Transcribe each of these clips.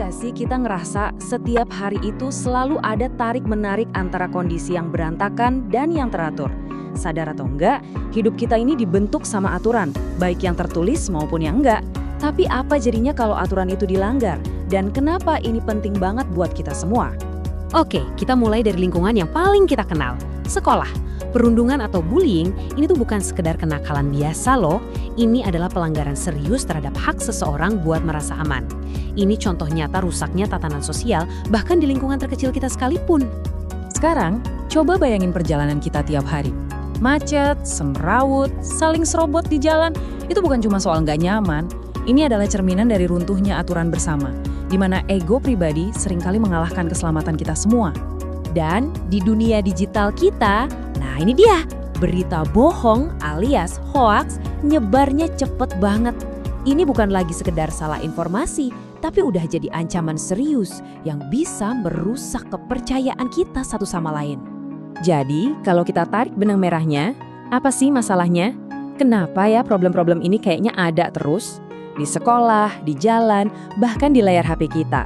nggak sih kita ngerasa setiap hari itu selalu ada tarik-menarik antara kondisi yang berantakan dan yang teratur? Sadar atau enggak, hidup kita ini dibentuk sama aturan, baik yang tertulis maupun yang enggak. Tapi apa jadinya kalau aturan itu dilanggar? Dan kenapa ini penting banget buat kita semua? Oke, kita mulai dari lingkungan yang paling kita kenal, sekolah. Perundungan atau bullying ini tuh bukan sekedar kenakalan biasa loh. Ini adalah pelanggaran serius terhadap hak seseorang buat merasa aman. Ini contoh nyata rusaknya tatanan sosial bahkan di lingkungan terkecil kita sekalipun. Sekarang, coba bayangin perjalanan kita tiap hari. Macet, semrawut, saling serobot di jalan, itu bukan cuma soal nggak nyaman. Ini adalah cerminan dari runtuhnya aturan bersama, di mana ego pribadi seringkali mengalahkan keselamatan kita semua. Dan di dunia digital kita, nah ini dia, berita bohong alias hoax nyebarnya cepet banget. Ini bukan lagi sekedar salah informasi, tapi udah jadi ancaman serius yang bisa merusak kepercayaan kita satu sama lain. Jadi, kalau kita tarik benang merahnya, apa sih masalahnya? Kenapa ya problem-problem ini kayaknya ada terus? Di sekolah, di jalan, bahkan di layar HP kita.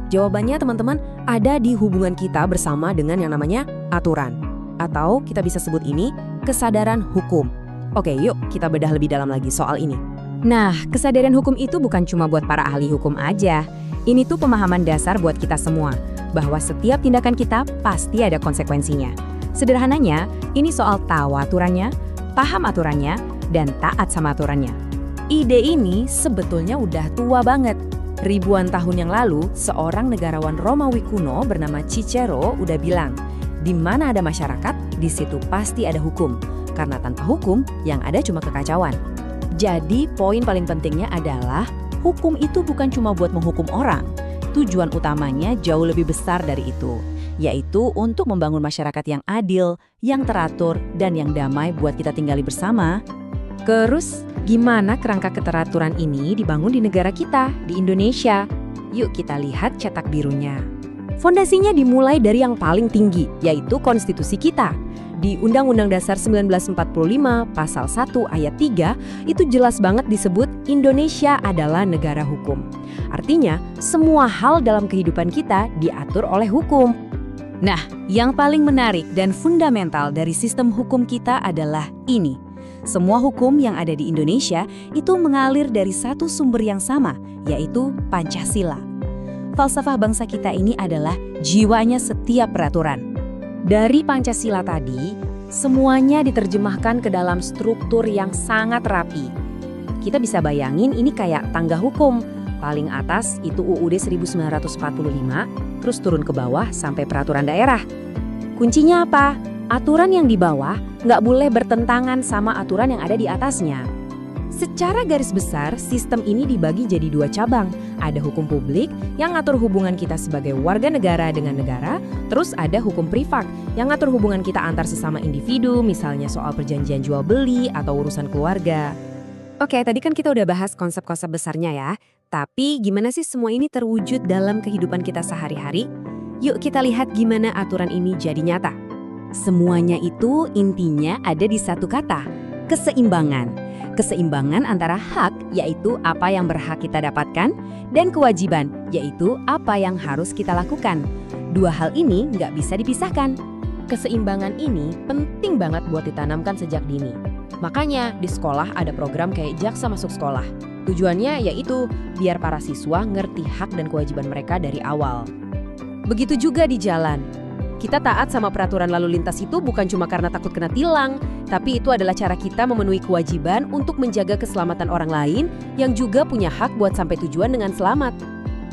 Jawabannya teman-teman ada di hubungan kita bersama dengan yang namanya aturan. Atau kita bisa sebut ini kesadaran hukum. Oke, yuk kita bedah lebih dalam lagi soal ini. Nah, kesadaran hukum itu bukan cuma buat para ahli hukum aja. Ini tuh pemahaman dasar buat kita semua, bahwa setiap tindakan kita pasti ada konsekuensinya. Sederhananya, ini soal tahu aturannya, paham aturannya, dan taat sama aturannya. Ide ini sebetulnya udah tua banget. Ribuan tahun yang lalu, seorang negarawan Romawi kuno bernama Cicero udah bilang, di mana ada masyarakat, di situ pasti ada hukum. Karena tanpa hukum, yang ada cuma kekacauan. Jadi, poin paling pentingnya adalah, hukum itu bukan cuma buat menghukum orang. Tujuan utamanya jauh lebih besar dari itu, yaitu untuk membangun masyarakat yang adil, yang teratur, dan yang damai buat kita tinggali bersama. Terus, gimana kerangka keteraturan ini dibangun di negara kita, di Indonesia? Yuk kita lihat cetak birunya. Fondasinya dimulai dari yang paling tinggi, yaitu konstitusi kita. Di Undang-Undang Dasar 1945, Pasal 1 Ayat 3, itu jelas banget disebut Indonesia adalah negara hukum. Artinya, semua hal dalam kehidupan kita diatur oleh hukum. Nah, yang paling menarik dan fundamental dari sistem hukum kita adalah ini. Semua hukum yang ada di Indonesia itu mengalir dari satu sumber yang sama, yaitu Pancasila. Falsafah bangsa kita ini adalah jiwanya setiap peraturan. Dari Pancasila tadi, semuanya diterjemahkan ke dalam struktur yang sangat rapi. Kita bisa bayangin ini kayak tangga hukum. Paling atas itu UUD 1945, terus turun ke bawah sampai peraturan daerah. Kuncinya apa? Aturan yang di bawah nggak boleh bertentangan sama aturan yang ada di atasnya. Secara garis besar, sistem ini dibagi jadi dua cabang. Ada hukum publik yang ngatur hubungan kita sebagai warga negara dengan negara, terus ada hukum privat yang ngatur hubungan kita antar sesama individu, misalnya soal perjanjian jual beli atau urusan keluarga. Oke, tadi kan kita udah bahas konsep-konsep besarnya ya. Tapi gimana sih semua ini terwujud dalam kehidupan kita sehari-hari? Yuk kita lihat gimana aturan ini jadi nyata. Semuanya itu intinya ada di satu kata, keseimbangan. Keseimbangan antara hak, yaitu apa yang berhak kita dapatkan, dan kewajiban, yaitu apa yang harus kita lakukan. Dua hal ini nggak bisa dipisahkan. Keseimbangan ini penting banget buat ditanamkan sejak dini. Makanya di sekolah ada program kayak Jaksa Masuk Sekolah. Tujuannya yaitu biar para siswa ngerti hak dan kewajiban mereka dari awal. Begitu juga di jalan. Kita taat sama peraturan lalu lintas itu bukan cuma karena takut kena tilang, tapi itu adalah cara kita memenuhi kewajiban untuk menjaga keselamatan orang lain yang juga punya hak buat sampai tujuan dengan selamat.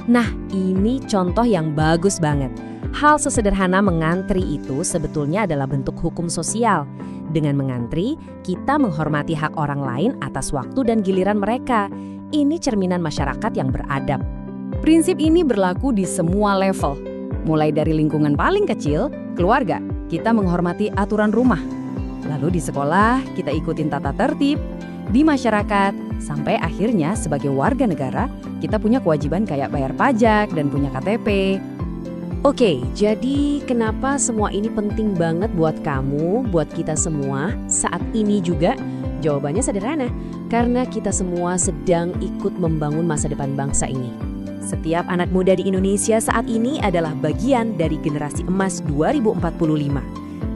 Nah, ini contoh yang bagus banget. Hal sesederhana mengantri itu sebetulnya adalah bentuk hukum sosial. Dengan mengantri, kita menghormati hak orang lain atas waktu dan giliran mereka. Ini cerminan masyarakat yang beradab. Prinsip ini berlaku di semua level. Mulai dari lingkungan paling kecil, keluarga, kita menghormati aturan rumah. Lalu di sekolah, kita ikutin tata tertib. Di masyarakat, sampai akhirnya sebagai warga negara, kita punya kewajiban kayak bayar pajak dan punya KTP. Oke, jadi kenapa semua ini penting banget buat kamu, buat kita semua saat ini juga? Jawabannya sederhana, karena kita semua sedang ikut membangun masa depan bangsa ini. Setiap anak muda di Indonesia saat ini adalah bagian dari generasi emas 2045.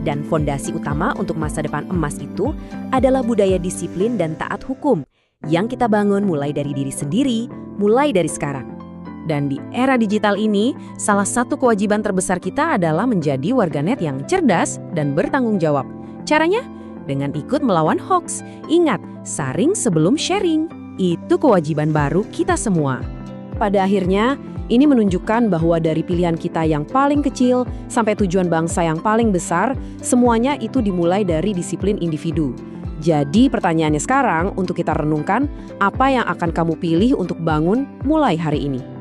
Dan fondasi utama untuk masa depan emas itu adalah budaya disiplin dan taat hukum yang kita bangun mulai dari diri sendiri, mulai dari sekarang. Dan di era digital ini, salah satu kewajiban terbesar kita adalah menjadi warganet yang cerdas dan bertanggung jawab. Caranya? Dengan ikut melawan hoax. Ingat, saring sebelum sharing. Itu kewajiban baru kita semua. Pada akhirnya, ini menunjukkan bahwa dari pilihan kita yang paling kecil sampai tujuan bangsa yang paling besar, semuanya itu dimulai dari disiplin individu. Jadi pertanyaannya sekarang untuk kita renungkan, apa yang akan kamu pilih untuk bangun mulai hari ini?